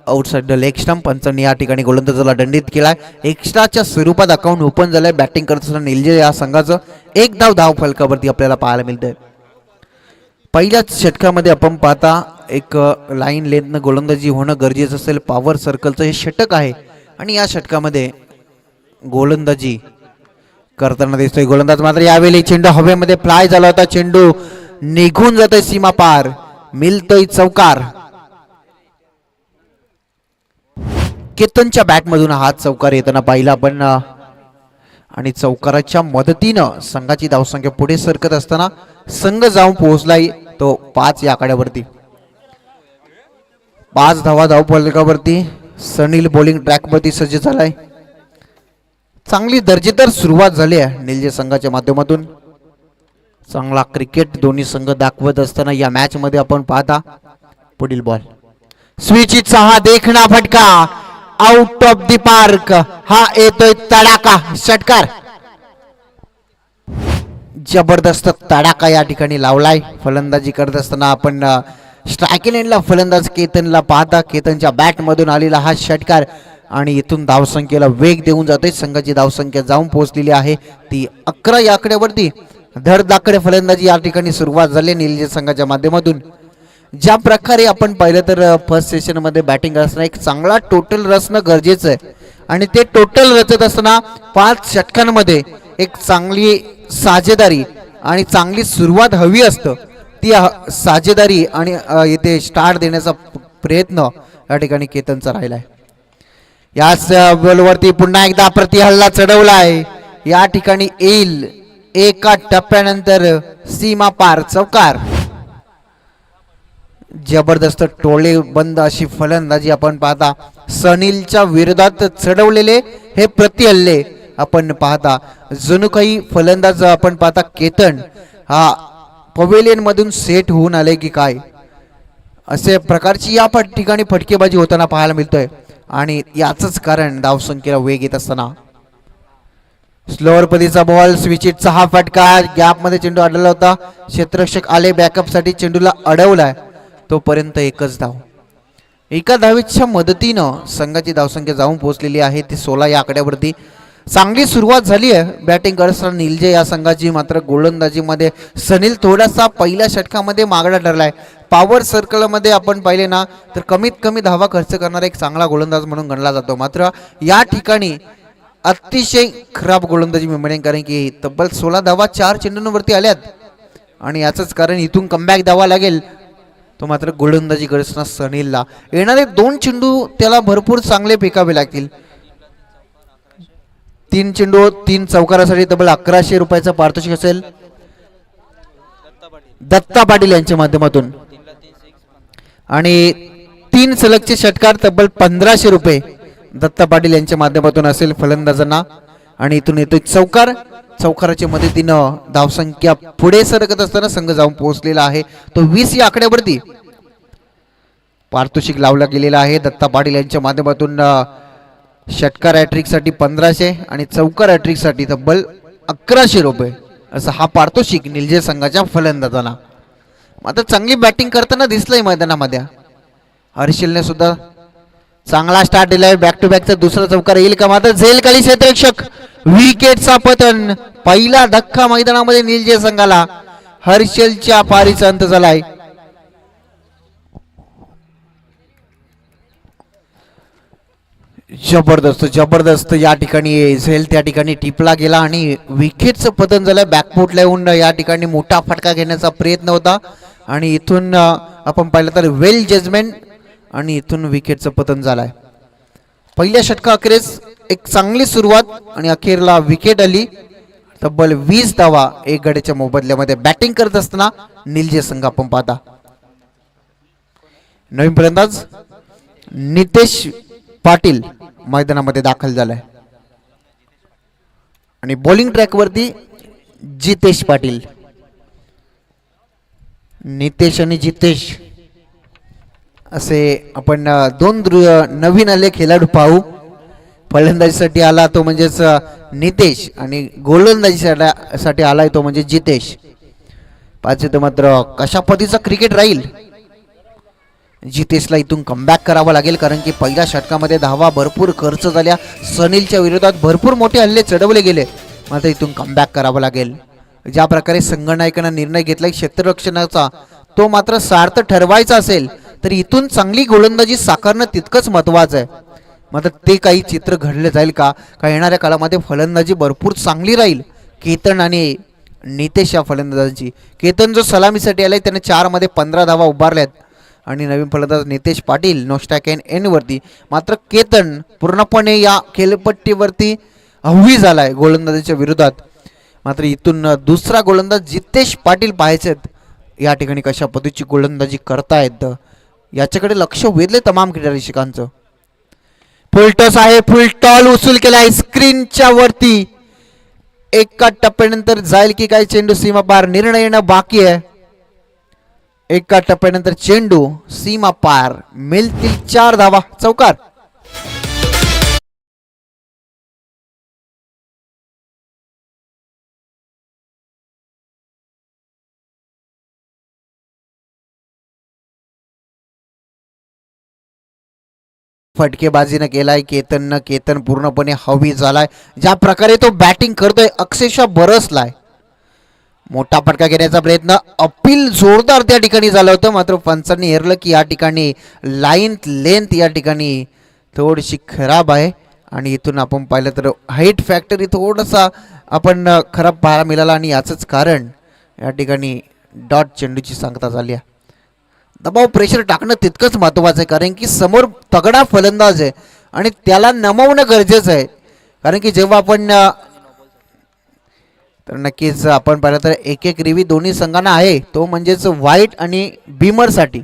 Outside the leg stump. पंचांनी या ठिकाणी गोलंदाजाला दंडित केलाय. एक्स्ट्राच्या स्वरूपात अकाउंट ओपन झालंय. बॅटिंग करत असताना निलजे या संघाचं एक धाव फलकावरती आपल्याला पाहायला मिळतंय. पहिल्याच षटकामध्ये आपण पाहता एक लाईन लेंथनं गोलंदाजी होणं गरजेचं असेल. पॉवर सर्कलचं हे षटक आहे आणि या षटकामध्ये गोलंदाजी करताना दिसतोय. गोलंदाज मात्र यावेळी चेंडू हवेमध्ये फ्लाय झाला होता. चेंडू निघून जातोय सीमा पार. मिळतोय चौकार. केतनच्या बॅटमधून हा चौकार येताना पाहिला आपण आणि चौकाराच्या मदतीनं संघाची धावसंख्या पुढे सरकत असताना संघ जाऊन पोहोचलाय तो 5 या आकड्यावरती. 5 धावा धाव फलकावरती. सनील बॉलिंग ट्रॅकवरती सज्ज झालाय. चांगली दर्जेदार सुरुवात झाली आहे निलजे संघाच्या माध्यमातून. चांगला क्रिकेट दोन्ही संघ दाखवत असताना या मॅच मध्ये आपण पाहता. पुढील बॉल स्विचिचा हा देखणा फटका आउट ऑफ द पार्क. हा येतोय तडाका षटकार. जबरदस्त तडाका या ठिकाणी लावलाय. फलंदाजी करत असताना आपण स्ट्रायकिंग एंडला फलंदाज केतनला पाहता. केतनच्या बॅट मधून आलेला हा षटकार आणि इथून धावसंख्येला वेग देऊन जातोय. संघाची धावसंख्या जाऊन पोहोचलेली आहे ती 11 या आकड्यावरती. धडधाकड फलंदाजी या ठिकाणी सुरुवात झाली निलजे संघाच्या माध्यमातून. ज्या प्रकारे आपण पाहिलं तर फर्स्ट सेशन मध्ये बॅटिंग असताना एक चांगला टोटल रचणं गरजेचं आहे आणि ते टोटल रचत असताना 5 षटकांमध्ये एक चांगली साजेदारी आणि चांगली सुरुवात हवी असतं. ती साजेदारी आणि इथे स्टार्ट देण्याचा प्रयत्न या ठिकाणी केतनचा राहिलाय. याच बॉलवरती पुन्हा एकदा प्रतिहल्ला चढवलाय. या ठिकाणी येईल एका टप्प्यानंतर सीमा पार चौकार. जबरदस्त टोळे बंद अशी फलंदाजी आपण पाहता. सनीलच्या विरोधात चढवलेले हे प्रतिहल्ले आपण पाहता. जणू काही फलंदाज आपण पाहता केतन हा पवेलियन मधून सेट होऊन आले की काय असे प्रकारची या ठिकाणी फटकेबाजी होताना पाहायला मिळतोय आणि याचंच कारण धावसंख्येला वेग येत असताना. स्लोअर पदीचा बॉल स्विचिटचा हा फटका. गॅप मध्ये चेंडू अडवला होता. क्षेत्ररक्षक आले बॅकअप साठी. चेंडूला अडवलाय. तोपर्यंत एकच धाव. एका धावेच्या मदतीनं संघाची धावसंख्या जाऊन पोहोचलेली आहे ती 16 या आकड्यावरती. चांगली सुरुवात झाली आहे बॅटिंग करताना निलजे या संघाची. मात्र गोलंदाजीमध्ये सनील थोडासा पहिल्या षटकामध्ये मागडा ठरलाय. पॉवर सर्कलमध्ये आपण पाहिले ना तर कमीत कमी धावा खर्च करणारा एक चांगला गोलंदाज म्हणून गणला जातो. मात्र या ठिकाणी अतिशय खराब गोलंदाजी मिळणे कारण की तब्बल 16 धावा 4 चेंडूंवरती आल्यात आणि याचंच कारण इथून कमबॅक द्यावा लागेल. तो मात्र गोलंदाजी करताना सनीलला येणारे 2 चेंडू त्याला भरपूर चांगले फेकावे लागतील. 3 चेंडू 3 चौकारासाठी तब्बल 1100 रुपयाचा पारितोषिक असेल दत्ता पाटील यांच्या माध्यमातून आणि 3 सलगचे षटकार तब्बल 1500 रुपये दत्ता पाटील यांच्या माध्यमातून असेल फलंदाजांना. आणि इथून येतोय चौकार. चौकाराच्या मदतीनं धावसंख्या पुढे सरकत असताना संघ जाऊन पोहोचलेला आहे तो 20 या आकड्यावरती. पारितोषिक लावला गेलेला आहे दत्ता पाटील यांच्या माध्यमातून. षटकार हॅट्रिक साठी 1500 आणि चौकार हॅट्रिक साठी तब्बल 1100 रुपये असं हा पारितोषिक निलजे संघाच्या फलंदाजांना. मात्र चांगली बॅटिंग करताना दिसलंय मैदानामध्ये. हर्षलने सुद्धा चांगला स्टार्ट दिलाय. बॅक टू बॅकचा दुसरा चौकार येईल का? मात्र झेल खाली क्षेत्ररक्षक. विकेटचा पतन. पहिला धक्का मैदानामध्ये निलजे संघाला. हर्षलच्या पारीचा अंत झालाय. जबरदस्त जबरदस्त या ठिकाणी झेल त्या ठिकाणी टिपला गेला आणि विकेटचं पतन झालं. बॅकफुटला येऊन या ठिकाणी मोठा फटका घेण्याचा प्रयत्न होता आणि इथून आपण पाहिलं तर वेल जजमेंट आणि इथून विकेटचं पतन झालंय. पहिल्या षटका अखेरीस एक चांगली सुरुवात आणि अखेरला विकेट आली. तब्बल 20 धावा 1 गड्याच्या मोबदल्यामध्ये बॅटिंग करत असताना निलजे संघ आपण पाहता. नवीन फलंदाज नितेश पाटील मैदानामध्ये दाखल झालाय आणि बॉलिंग ट्रॅक वरती जितेश पाटील. नितेश आणि जितेश असे आपण 2 नवीन आले खेळाडू पाहू. फलंदाजीसाठी आला तो म्हणजेच नितेश आणि गोलंदाजीसाठी आलाय तो म्हणजे जितेश. पाच तर मात्र कशा पद्धतीचा क्रिकेट राहील जितेशला इथून कमबॅक करावा लागेल, कारण की पहिल्या षटकामध्ये धावा भरपूर खर्च झाल्या, सनीलच्या विरोधात भरपूर मोठे हल्ले चढवले गेले, मात्र इथून कमबॅक करावा लागेल. ज्या प्रकारे संघनायकानं निर्णय घेतलाय क्षेत्ररक्षणाचा तो मात्र सार्थ ठरवायचा असेल तर इथून चांगली गोलंदाजी साकारणं तितकंच महत्त्वाचं आहे. मात्र ते काही चित्र घडले जाईल का येणाऱ्या काळामध्ये फलंदाजी भरपूर चांगली राहील केतन आणि नितेश या फलंदाजांची. केतन जो सलामीसाठी आलाय त्याने 4 मध्ये 15 धावा उभारल्यात आणि नवीन फलंदाज नितेश पाटील नॉस्टॅक एन वरती. मात्र केतन पूर्णपणे या खेळपट्टीवरती हवी झालाय गोलंदाजीच्या विरोधात. मात्र इथून दुसरा गोलंदाज जितेश पाटील पाहायचेत या ठिकाणी कशा पद्धतीची गोलंदाजी करतायत याच्याकडे लक्ष वेधले तमाम क्रीडारसिकांचं. फुलटॉस आहे, फुलटॉल वसूल केलाय स्क्रीनच्या वरती. एका टप्प्यानंतर जाईल की काय चेंडू सीमा पार, निर्णय येणं बाकी आहे. एका टप्प्यानंतर चेंडू सीमा पार, मिळतील 4 धावा, चौकार. फटकेबाजीनं केलाय केतननं. केतन पूर्णपणे हवी झालाय. ज्या प्रकारे तो बॅटिंग करतोय अक्षरशः बरसलाय. मोठा फटका घेण्याचा प्रयत्न, अपील जोरदार त्या ठिकाणी झालं होतं, मात्र पंचांनी हेरलं की या ठिकाणी लाईन लेंथ या ठिकाणी थोडीशी खराब आहे. आणि इथून आपण पाहिलं तर हाईट फॅक्टरी थोडासा आपण खराब पाहायला मिळाला आणि याचंच कारण या ठिकाणी डॉट चेंडूची सांगता झाली आहे. दबाव प्रेशर टाकणं तितकंच महत्त्वाचं आहे, कारण की समोर तगडा फलंदाज आहे आणि त्याला नमवणं गरजेचं आहे. कारण की जेव्हा आपण तर नक्कीच आपण पाहिलं तर एक रिव्ही दोन्ही संघांना आहे, तो म्हणजेच व्हाईट आणि बिमरसाठी.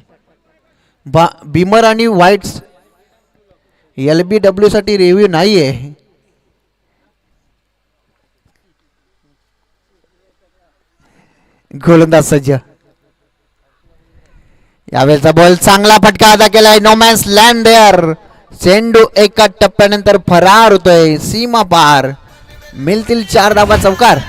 बिमर आणि व्हाईट LBW साठी रिव्ह्यू नाही आहे. गोलंदाज सज्ज. यावेळेचा बॉल चांगला फटका अदा केलाय. No man's land there. चेंडू एका टप्प्यानंतर फरार होतोय सीमा पार, मिळतील 4 धावा, चौकार.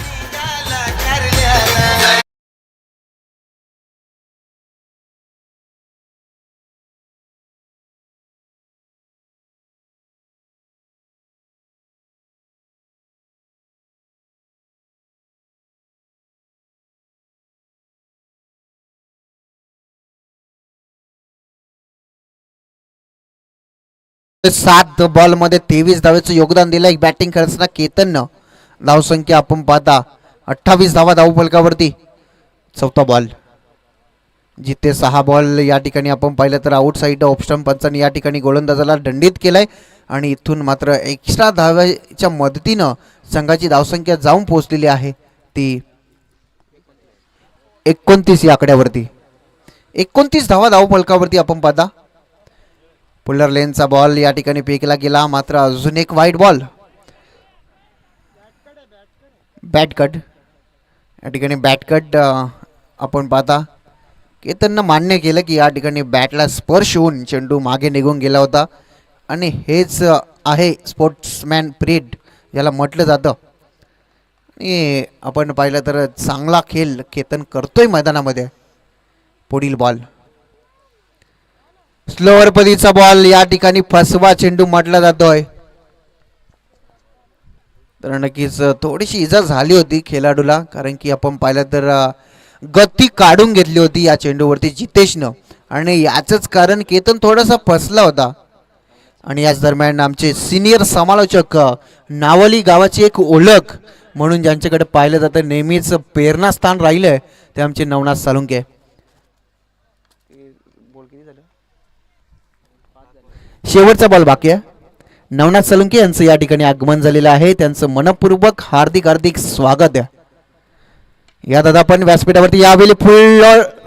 सात बॉल मध्ये 23 धावेचं योगदान दिलंय बॅटिंग करताना केतननं. धावसंख्या आपण पाहता 28 धावा धावफलकावरती. चौथा बॉल. जिथे 6 बॉल या ठिकाणी आपण पाहिलं तर आउटसाईड ऑप्शन पंचांनी या ठिकाणी गोलंदाजाला दंडित केलाय आणि इथून मात्र एक्स्ट्रा धाव्याच्या मदतीनं संघाची धावसंख्या जाऊन पोहोचलेली आहे ती 29 या आकड्यावरती. 29 धावा धावफलकावरती आपण पाहता. पुलर लेनचा बॉल या ठिकाणी फेकला गेला, मात्र अजून एक वाईट बॉल. बॅट कट या ठिकाणी बॅट कट आपण पाहता. केतननं मान्य केलं की या ठिकाणी बॅटला स्पर्श होऊन चेंडू मागे निघून गेला होता आणि हेच आहे स्पोर्ट्समॅन परेड याला म्हटलं जातं. आणि आपण पाहिलं तर चांगला खेळ केतन करतोय मैदानामध्ये. पुढील बॉल स्लोअर पदीचा बॉल या ठिकाणी फसवा चेंडू म्हटला जातोय. तर नक्कीच थोडीशी इजा झाली होती खेळाडूला, कारण की आपण पाहिलं तर गती काढून घेतली होती या चेंडूवरती जितेशनं आणि याचंच कारण केतन थोडासा फसला होता. आणि याच दरम्यान आमचे सिनियर समालोचक, नावली गावाची एक ओळख म्हणून ज्यांच्याकडे पाहिलं जातं, नेहमीच प्रेरणास्थान राहिलंय ते आमचे नवनाथ सालुंके. शेवटचा बॉल बाकी आहे. नवनाथ सालुंके यांचं या ठिकाणी आगमन झालेलं आहे. त्यांचं मनपूर्वक हार्दिक हार्दिक स्वागत आहे. या दादा पण व्यासपीठावरती यावेळी फुल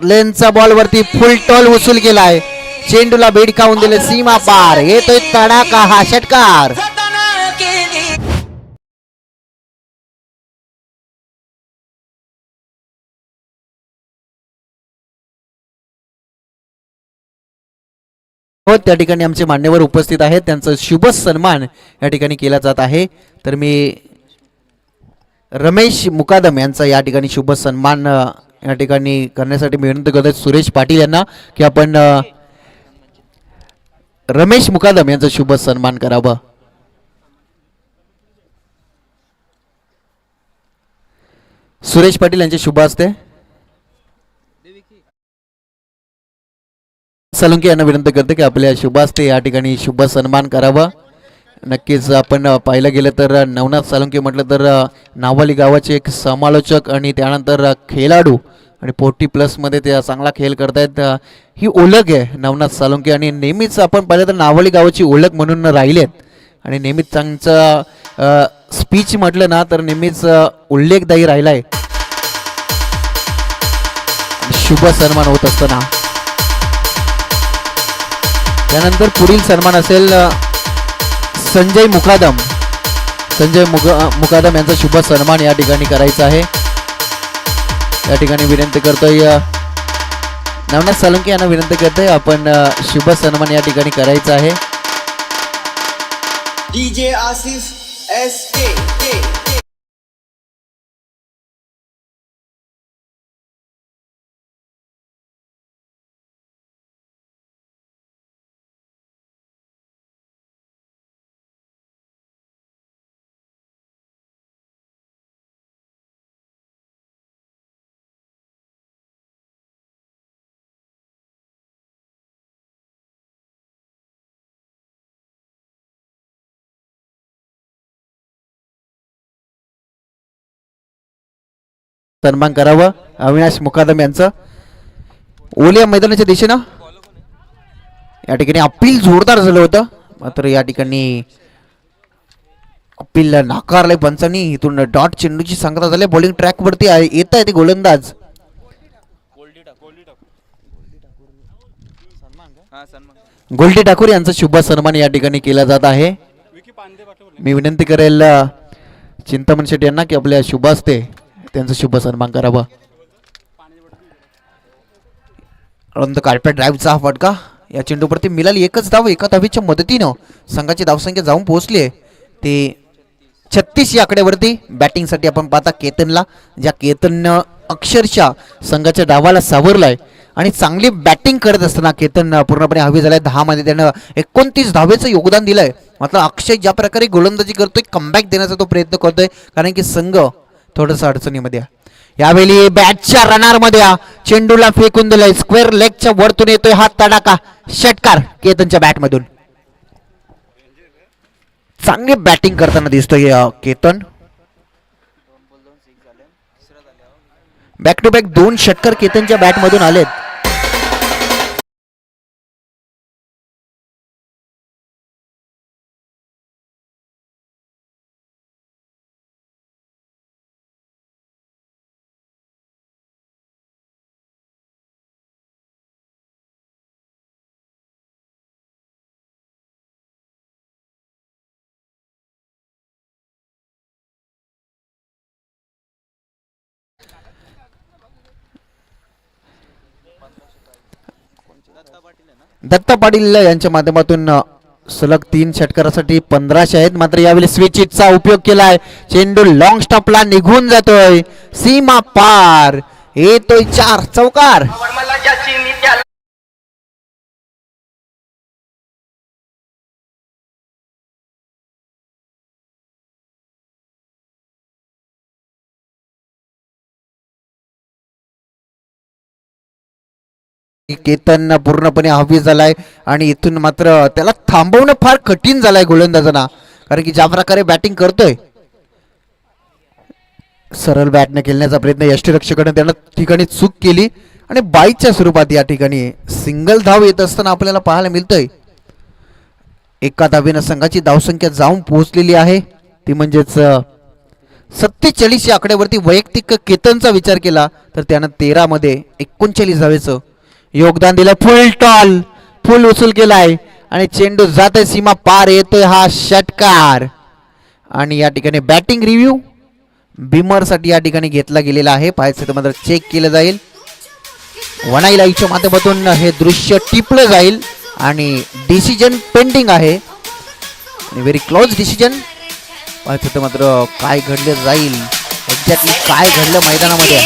लेनचा बॉल वरती फुल टॉल वसूल केलाय. चेंडूला बेडकावून दिले सीमा पार. येतोय तडाखा हा षटकार. हो, त्या ठिकाणी आमचे मान्यवर उपस्थित आहेत, त्यांचं शुभ सन्मान या ठिकाणी केला जात आहे. तर मी रमेश मुकादम यांचा या ठिकाणी शुभ सन्मान या ठिकाणी करण्यासाठी मी विनंती करतो सुरेश पाटील यांना की आपण रमेश मुकादम यांचा शुभ सन्मान करावा. सुरेश पाटील यांचे शुभ हस्ते सालुंके यांना विनंती करते की आपल्या शुभ हस्ते या ठिकाणी शुभ सन्मान करावा. नक्कीच आपण पाहिलं गेलं तर नवनाथ सालुंके म्हटलं तर नावाली गावाचे एक समालोचक आणि त्यानंतर खेळाडू आणि 40+ ते चांगला खेळ करतायत. ही ओळख आहे नवनाथ सालुंके आणि नेहमीच आपण पाहिलं तर नावाली गावाची ओळख म्हणून राहिलेत आणि नेहमीच त्यांचा स्पीच म्हटलं ना तर नेहमीच उल्लेखदायी राहिलाय. शुभ सन्मान होत असताना त्यानंतर पुढील सन्मान असेल संजय मुकादम. संजय मुकादम यांचा शुभ सन्मान या ठिकाणी करायचा आहे. या ठिकाणी विनंती करतोय नवनाथ सालुंके यांना विनंती करतोय आपण शुभ सन्मान या ठिकाणी करायचा आहे. डीजे आसिफ SK सन्मान करावं अविनाश मुकादम यांचं. ओलिया मैदानाच्या दिशेनं या ठिकाणी अपील जोरदार झालं होतं मात्र या ठिकाणी अपील नाकारले पंचांनी. इथून डॉट चेंडूची सांगता झाली. बॉलिंग ट्रॅक वरती येत आहे ते गोलंदाज गोल्डी ठाकूर यांचा शुभ सन्मान या ठिकाणी केला जात आहे. मी विनंती करेल चिंतामण शेट्टी यांना की आपल्या शुभ हस्ते त्यांचा शुभ सन्मान करावा. अनंत कार्पेट ड्राईव्हचा हा फटका या चेंडूवरती मिळाली. एकच धाव एका धावेच्या मदतीनं संघाची धावसंख्या जाऊन पोहोचली आहे ते 36 या आकड्यावरती. बॅटिंगसाठी आपण पाहता केतनला, ज्या केतननं अक्षरशः संघाच्या डावाला सावरलाय आणि चांगली बॅटिंग करत असताना केतन पूर्णपणे हवी झालाय. 10 मध्ये त्यानं 29 धावेचं योगदान दिलंय. मात्र अक्षय ज्या प्रकारे गोलंदाजी करतोय कमबॅक देण्याचा तो प्रयत्न करतोय कारण की संघ थोडंसं अडचणीमध्ये. यावेळी बॅटच्या रनारमध्ये चेंडूला फेकून दिलाय. स्क्वेअर लेगच्या वरतून येतोय हा तडाका षटकार केतनच्या बॅटमधून. चांगली बॅटिंग करताना दिसतोय केतन. बॅक टू बॅक 2 षटकार केतनच्या बॅटमधून आलेत. दत्ता पाटील यांच्या माध्यमातून सलग 3 षटकारासाठी 1500 आहेत. मात्र यावेळी स्विच हिटचा उपयोग केलाय. चेंडू लॉंग स्टॉपला निघून जातोय. सीमा पार येतोय 4 चौकार. केतन पूर्णपणे हवी झालाय आणि इथून मात्र त्याला थांबवणं फार कठीण झालंय गोलंदाजांना कारण की ज्या प्रकारे बॅटिंग करतोय सरळ बॅटने खेळण्याचा प्रयत्न यष्टीरक्षकाने त्यांना ठिकाणी चूक केली आणि बाईच्या स्वरूपात या ठिकाणी सिंगल धाव येत असताना आपल्याला पाहायला मिळतोय. एका धावेनं संघाची धावसंख्या जाऊन पोहोचलेली आहे ती म्हणजेच 47 या आकड्यावरती. वैयक्तिक केतनचा विचार केला तर त्यानं 13 मध्ये 39 धावेचं योगदान दिलं. फुल टॉल फुल उचल केलाय आणि चेंडू जातोय सीमा पार येतोय हा षटकार. आणि या ठिकाणी बॅटिंग रिव्ह्यू बिमर साठी या ठिकाणी घेतला गेलेला आहे. पाहायचं तर मात्र चेक केलं जाईल. वनाईलाईच्या माध्यमातून हे दृश्य टिपलं जाईल आणि डिसिजन पेंडिंग आहे. Very close decision. पाहायचं तर मात्र काय घडलं जाईल एक्झॅक्टली काय घडलं मैदानामध्ये.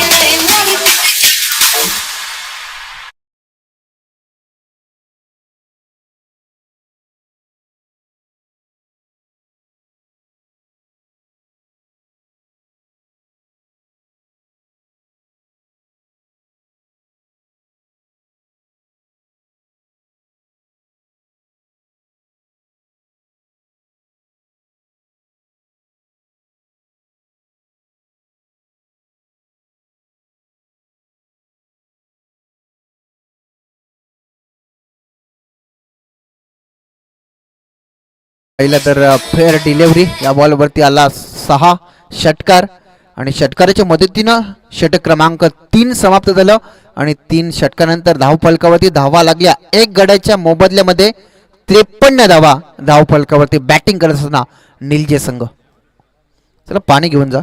पहिला तर फेअर डिलिव्हरी या बॉलवरती आला 6 षटकार आणि षटकाराच्या मदतीनं षटक क्रमांक 3 समाप्त झालं आणि 3 षटकानंतर धावफलकावरती धावा लागल्या एक गड्याच्या मोबदल्यामध्ये 53 धावा धावफलकावरती बॅटिंग करत असताना निलजे संघ. चला पाणी घेऊन जा.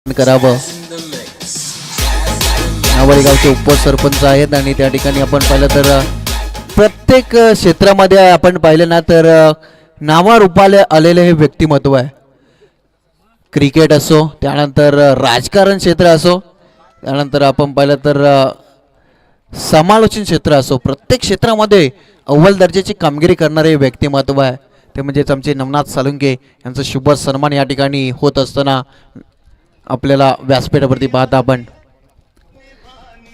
करावं. नावाडी गावचे उपसरपंच आहेत आणि त्या ठिकाणी आपण पाहिलं तर प्रत्येक क्षेत्रामध्ये आपण पाहिलं ना तर नावारूपाले आलेले हे व्यक्तिमत्व आहे. क्रिकेट असो, त्यानंतर राजकारण क्षेत्र असो, त्यानंतर आपण पाहिलं तर समालोचन क्षेत्र असो, प्रत्येक क्षेत्रामध्ये अव्वल दर्जाची कामगिरी करणारे व्यक्तिमत्व आहे. ते म्हणजेच आमचे नवनाथ सालुंके यांचा शुभ सन्मान या ठिकाणी होत असताना आपल्याला व्यासपीठावरती पाहता आपण.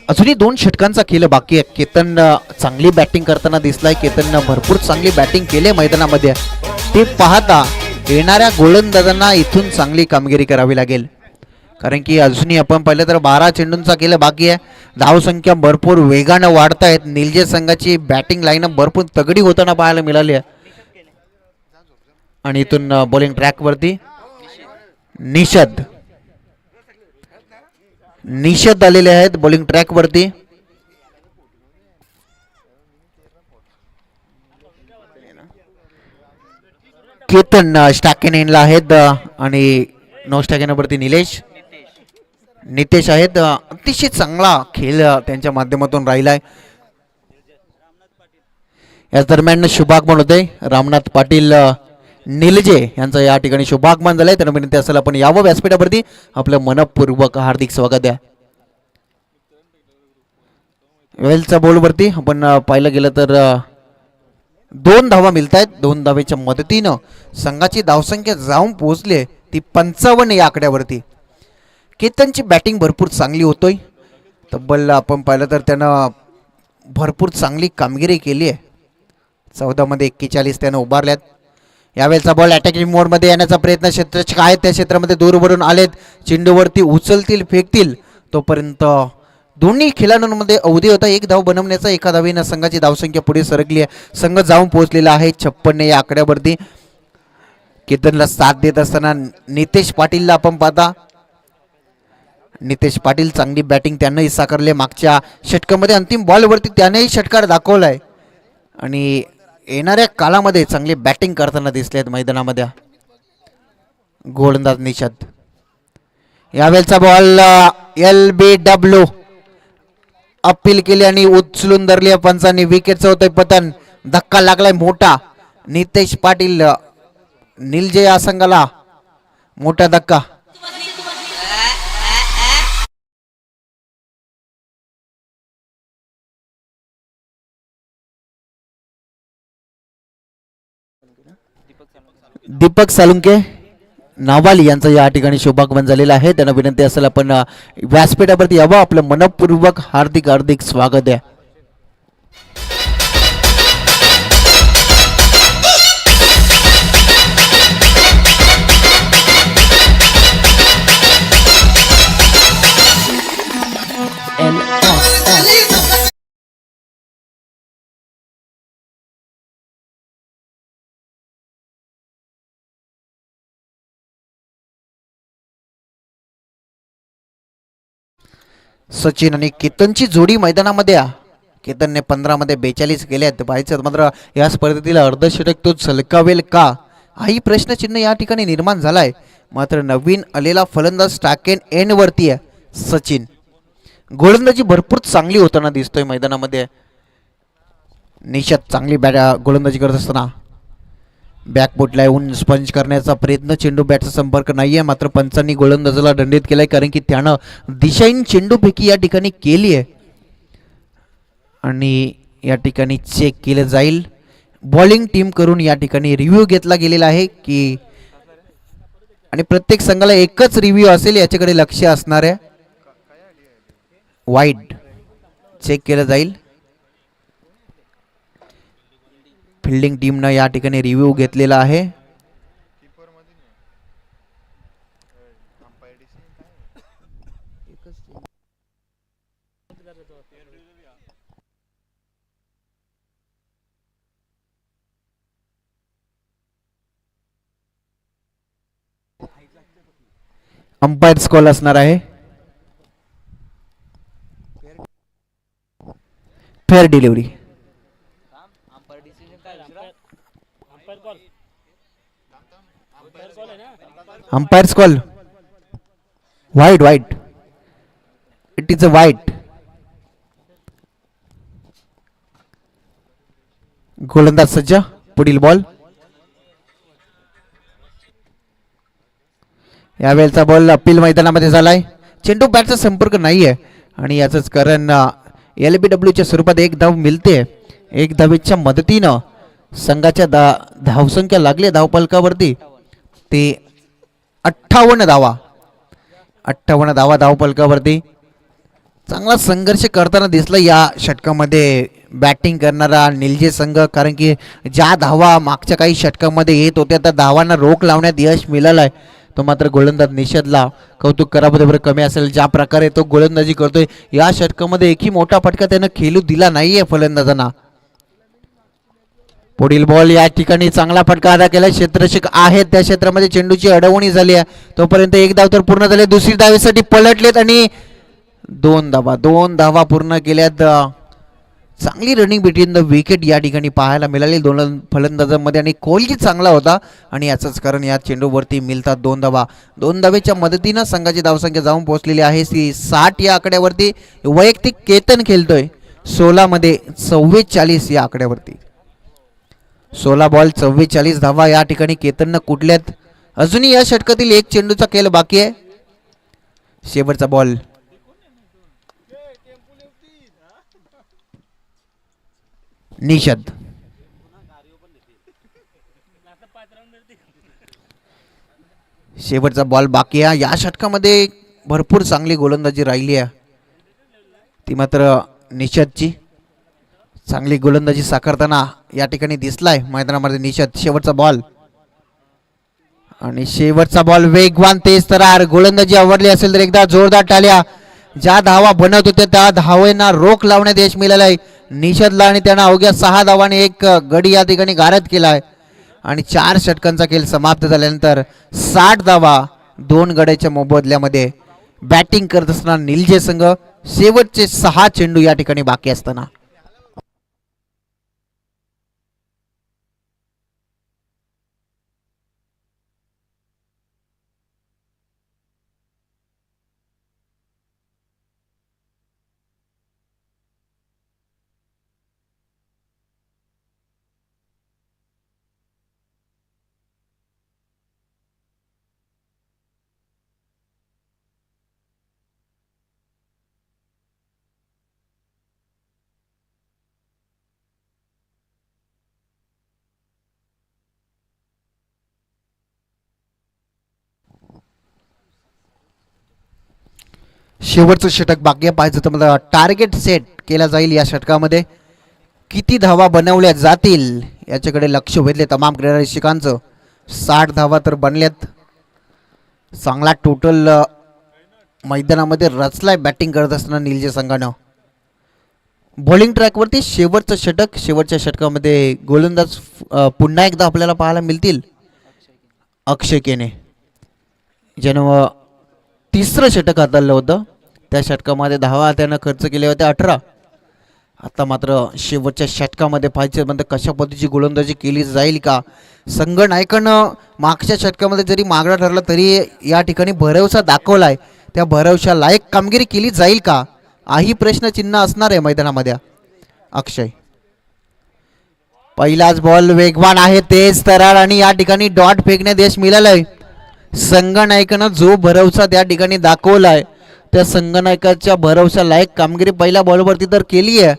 अजूनही 2 षटकांचा खेळ बाकी आहे. केतन चांगली बॅटिंग करताना दिसलाय. केतन भरपूर चांगली बॅटिंग केली मैदानामध्ये. ते पाहता येणाऱ्या गोलंदाजांना इथून चांगली कामगिरी करावी लागेल, कारण की अजूनही आपण पाहिलं तर 12 चेंडूंचा खेळ बाकी आहे. धावसंख्या भरपूर वेगानं वाढत आहेत. निलजे संघाची बॅटिंग लाईनअप भरपूर तगडी होताना पाहायला मिळाली आहे. आणि इथून बॉलिंग ट्रॅकवरती निषद आलेले आहेत बॉलिंग ट्रॅक वरती. केतन स्टॅकेनेनला आहेत आणि नो स्टॅकेनवरती नितेश आहेत. अतिशय चांगला खेळ त्यांच्या माध्यमातून राहिलाय. या दरम्यान शुभागमन होते. रामनाथ पाटील निलजे यांचं या ठिकाणी शुभागमन झालंय. त्यांना विनंती असेल आपण यावं व्यासपीठावरती. आपलं मनपूर्वक हार्दिक स्वागत आहे. वेलच्या बॉलवरती आपण पाहिलं गेलं तर 2 धावा मिळत आहेत. 2 धावेच्या मदतीनं संघाची धावसंख्या जाऊन पोहोचली ती 55 या आकड्यावरती. केतनची बॅटिंग भरपूर चांगली होतोय. तब्बल आपण पाहिलं तर त्यानं भरपूर चांगली कामगिरी केली आहे. 14 मध्ये 41 त्यानं उभारल्यात. यावेळेचा बॉल अटॅकिंग मोडमध्ये येण्याचा प्रयत्न क्षेत्राचे काय त्या क्षेत्रामध्ये दूरवरून आलेत. चेंडूवरती उचलतील फेकतील तोपर्यंत दोन्ही खेळाडूंमध्ये अवधी होता 1 धाव बनवण्याचा. 1 धावेनं संघाची धावसंख्या पुढे सरकली आहे. संघ जाऊन पोहोचलेला आहे 56 या आकड्यावरती. केतनला साथ देत असताना नितेश पाटीलला आपण पाहता. नितेश पाटील चांगली बॅटिंग त्यानंही साकारले. मागच्या षटकामध्ये अंतिम बॉलवरती त्यानेही षटकार दाखवलाय आणि येणाऱ्या काळामध्ये चांगली बॅटिंग करताना दिसलेत मैदानामध्ये गोलंदाज निषद. यावेळेचा बॉल LBW अपील केली आणि उचलून धरली पंचांनी. विकेटचं होतंय पतन. धक्का लागलाय मोठा. नितेश पाटील निलजे या संघाला मोठा धक्का. दीपक सालुंके नावाली यांचं या ठिकाणी शुभागमन झालेलं आहे. त्यांना विनंती असेल आपण व्यासपीठावरती यावं. आपलं मनपूर्वक हार्दिक स्वागत आहे. सचिन आणि केतनची जोडी मैदानामध्ये केतनने 15 मध्ये 42 केल्यात. पाहायचं मात्र या स्पर्धेतील अर्धशतक तो झलकावेल का हाही प्रश्नचिन्ह या ठिकाणी निर्माण झालाय. मात्र नवीन आलेला फलंदाज टाकेन एन वरती आहे सचिन. गोलंदाजी भरपूर चांगली होताना दिसतोय मैदानामध्ये. निशात चांगली गोलंदाजी करत असताना बॅकबोटला येऊन स्पंज करण्याचा प्रयत्न. चेंडू बॅटचा संपर्क नाहीये. मात्र पंचांनी गोलंदाजाला दंडित केलाय कारण की त्यानं दिशाहीन चेंडूपैकी या ठिकाणी केली आहे आणि या ठिकाणी चेक केलं जाईल. बॉलिंग टीम करून या ठिकाणी रिव्ह्यू घेतला गेलेला आहे की आणि प्रत्येक संघाला एकच रिव्ह्यू असेल याच्याकडे लक्ष असणार आहे. वाईड चेक केलं जाईल. फिल्डिंग टीमनं या ठिकाणी रिव्ह्यू घेतलेला आहे. अंपायर कॉल असणार आहे. Fair delivery. अंपायर्स कॉल वाईट वाईट. इट इज अ वाईट. गोलंदाज सज्ज. पुढील बॉल. यावेळेचा बॉल अपील मैदानामध्ये झालाय. चेंडू बॅटचा संपर्क नाहीये आणि याचंच कारण LBWच्या स्वरूपात एक धाव मिळते. एक धावेच्या मदतीनं संघाच्या धावसंख्या लागली धावपलकावरती ते 58 धावा. 58 धावा धावपलकावरती. चांगला संघर्ष करताना दिसला या षटकामध्ये बॅटिंग करणारा निलजे संघ. कारण की ज्या धावा मागच्या काही षटकामध्ये येत होत्या त्या धावांना रोख लावण्यात यश मिळालं आहे. तो मात्र गोलंदाज निषेधला कौतुक करामध्ये बरं कमी असेल. ज्या प्रकारे तो गोलंदाजी करतोय या षटकामध्ये एकही मोठा फटका त्यानं खेळू दिला नाहीये फलंदाजांना. पुढील बॉल. या ठिकाणी चांगला फटका अदा केला. क्षेत्ररक्षक आहेत त्या क्षेत्रामध्ये चेंडूची अडवणी झाली आहे. तोपर्यंत एक धाव तर पूर्ण झाले. दुसरी धावेसाठी पलटलेत आणि 2 धावा पूर्ण केल्यात. चांगली रनिंग बिटवीन द विकेट या ठिकाणी पाहायला मिळाली दोन फलंदाजांमध्ये आणि कोहली चांगला होता आणि याचंच कारण या चेंडूवरती मिळतात 2 धावा. 2 धावेच्या मदतीनं संघाची धावसंख्या जाऊन पोहोचलेली आहे 60 या आकड्यावरती. वैयक्तिक केतन खेळतोय 16 मध्ये 44 या आकड्यावरती. 16 बॉल 44 धावा या ठिकाणी केतननं कुठल्यात. अजूनही या षटकातील एक चेंडूचा खेळ बाकी आहे. शेवटचा बॉल. निषद. शेवटचा बॉल बाकी आहे. या षटकामध्ये भरपूर चांगली गोलंदाजी राहिली आहे ती मात्र निषदची. चांगली गोलंदाजी साकारताना या ठिकाणी दिसलाय मैदानामध्ये निषद. शेवटचा बॉल आणि शेवटचा बॉल वेगवान तेज तरार. गोलंदाजी आवडली असेल तर एकदा जोरदार टाळ्या. ज्या धावा बनत होत्या त्या धावांना रोख लावण्यात यश मिळालं आहे निषदला आणि त्यानं अवघ्या 6 धावांनी एक गडी या ठिकाणी गारद केलाय आणि 4 षटकांचा खेळ समाप्त झाल्यानंतर 60 धावा 2 गड्याच्या मोबदल्यामध्ये बॅटिंग करत असताना निलजे संघ. शेवटचे 6 चेंडू या ठिकाणी बाकी असताना शेवटचं षटक बाकी आहे. पाहिजे तर मला टार्गेट सेट केला जाईल या षटकामध्ये. किती धावा बनवल्या जातील याच्याकडे लक्ष वेधले तमाम क्रीडारसिकांचं. 60 धावा तर बनल्यात. चांगला टोटल मैदानामध्ये रचलाय बॅटिंग करत असताना निलजे संघानं. बॉलिंग ट्रॅकवरती शेवटचं षटक. शेवटच्या षटकामध्ये गोलंदाज पुन्हा एकदा आपल्याला पाहायला मिळतील. अक्षय केने ज्यानं 3रं षटक हाताळलं होतं. त्या षटकामध्ये धावा त्यानं खर्च केले होते 18. आता मात्र शेवटच्या षटकामध्ये पाहिजे म्हणजे कशा पद्धतीची गोलंदाजी केली जाईल का. संघ नायकानं मागच्या षटकामध्ये जरी मागणा ठरला तरी या ठिकाणी भरवसा दाखवलाय. त्या भरवशा लायक कामगिरी केली जाईल का हाही प्रश्नचिन्ह असणार आहे मैदानामध्ये. अक्षय पहिलाच बॉल वेगवान आहे, तेज तरार आणि या ठिकाणी डॉट फेकण्यात यश मिळालंय. संघनायकानं जो भरवसा त्या ठिकाणी दाखवलाय त्या संघनायकाच्या भरवसा लायक कामगिरी पहिल्या बॉलवरती तर केली आहे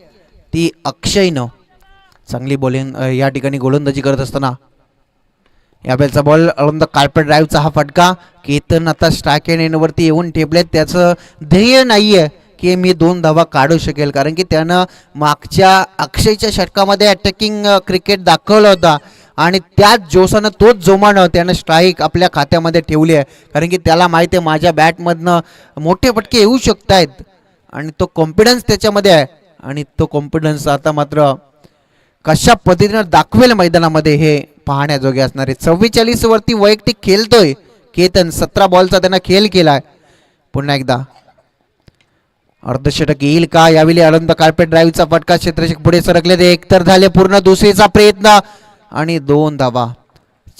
ती अक्षयनं. चांगली बॉलिंग या ठिकाणी गोलंदाजी करत असताना यावेळेचा बॉल ऑन द कार्पेट ड्राईव्हचा हा फटका. केतन आता स्ट्राईक एंडवरती येऊन ठेपलेत. त्याचं ध्येय नाही आहे की मी 2 धावा काढू शकेल, कारण की त्यानं मागच्या अक्षयच्या षटकामध्ये अटॅकिंग क्रिकेट दाखवला होता आणि त्याच जोशानं तोच जोमानं त्यानं स्ट्राईक आपल्या खात्यामध्ये ठेवली आहे. कारण की त्याला माहिती आहे माझ्या बॅटमधनं मोठे फटके येऊ शकत आहेत आणि तो कॉन्फिडन्स त्याच्यामध्ये आहे. आणि तो कॉन्फिडन्स आता मात्र कशा पद्धतीनं दाखवेल मैदानामध्ये हे पाहण्याजोगे असणार आहे. 44 वरती वैयक्तिक खेळतोय केतन. 17 बॉलचा त्यानं खेळ केलाय. पुन्हा एकदा अर्धशतक येईल का. यावेळी अनंत कार्पेट ड्राईव्हचा फटका. क्षेत्ररक्षक पुढे सरकले ते एकतर झाले पूर्ण. दुसरीचा प्रयत्न आणि 2 धावा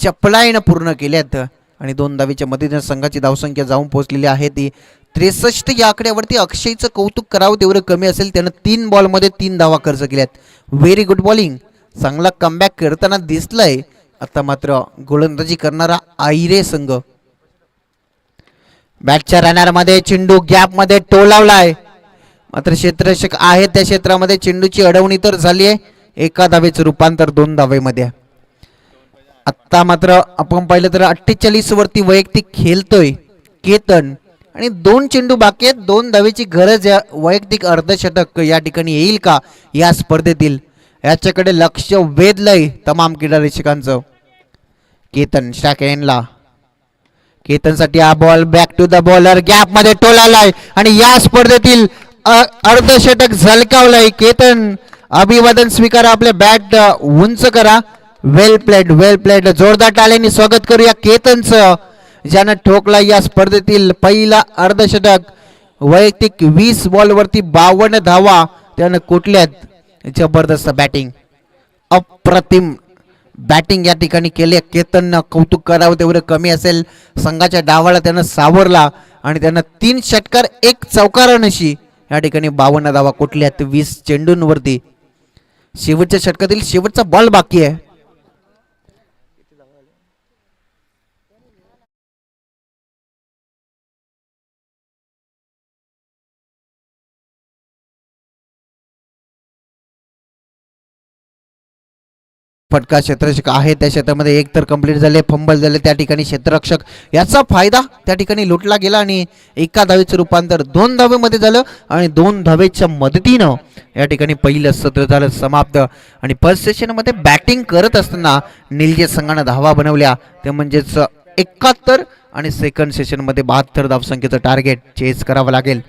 चपलाईनं पूर्ण केल्यात आणि 2 धावीच्या मदतीने संघाची धावसंख्या जाऊन पोहोचलेली आहे ती 63. या आकड्यावरती अक्षयचं कौतुक करावं तेवढं कमी असेल. त्यानं 3 बॉलमध्ये 3 धावा खर्च केल्यात. Very good bowling. चांगला कमबॅक करताना दिसलंय. आता मात्र गोलंदाजी करणारा आयरे संघ. बॅटच्या रनरमध्ये चेंडू गॅपमध्ये टोलावलाय. मात्र क्षेत्ररक्षक आहे त्या क्षेत्रामध्ये चेंडूची अडवणी तर झाली आहे. 1 धावेचं रूपांतर 2 धावेमध्ये. आत्ता मात्र आपण पाहिलं तर 48 वरती वैयक्तिक खेळतोय केतन आणि 2 चेंडू बाकी आहेत. 2 धावेची गरज आहे. वैयक्तिक अर्धशतक या ठिकाणी येईल का या स्पर्धेतील याच्याकडे लक्ष वेधलंय तमाम क्रीडारसिकांचं. केतन स्ट्राईक केतनसाठी हा ball back to the bowler गॅपमध्ये टोलालाय आणि या स्पर्धेतील अर्धशतक झलकावलंय. केतन अभिवादन स्वीकारा. आपले बॅट उंच करा. वेल प्लेड वेल प्लेड. जोरदार टाळ्यांनी स्वागत करूया केतनचं ज्यानं ठोकला या स्पर्धेतील पहिला अर्धशतक. वैयक्तिक 20 बॉलवरती 52 धावा त्यानं कुठल्यात. जबरदस्त बॅटिंग, अप्रतिम बॅटिंग या ठिकाणी केले. केतननं कौतुक करावं तेवढं कमी असेल. संघाच्या डावाला त्यानं सावरला आणि त्यानं 3 षटकार 1 चौकारानशी या ठिकाणी 52 धावा कुठल्यात 20 चेंडूंवरती. शेवटच्या षटकातील शेवटचा बॉल बाकी आहे. फटका क्षेत्ररक्षक आहे त्या क्षेत्रामध्ये 1 तर कंप्लीट झाले. फंबल झाले त्या ठिकाणी क्षेत्ररक्षक. याचा फायदा त्या ठिकाणी लुटला गेला आणि 1 धावेचं रूपांतर 2 धावेमध्ये झालं आणि 2 धावेच्या मदतीनं या ठिकाणी पहिलं सत्र झालं समाप्त. आणि फर्स्ट सेशनमध्ये बॅटिंग करत असताना निलजे संघानं धावा बनवल्या ते म्हणजेच 71 आणि सेकंड सेशनमध्ये 72 धावसंख्येचं टार्गेट चेस करावं लागेल.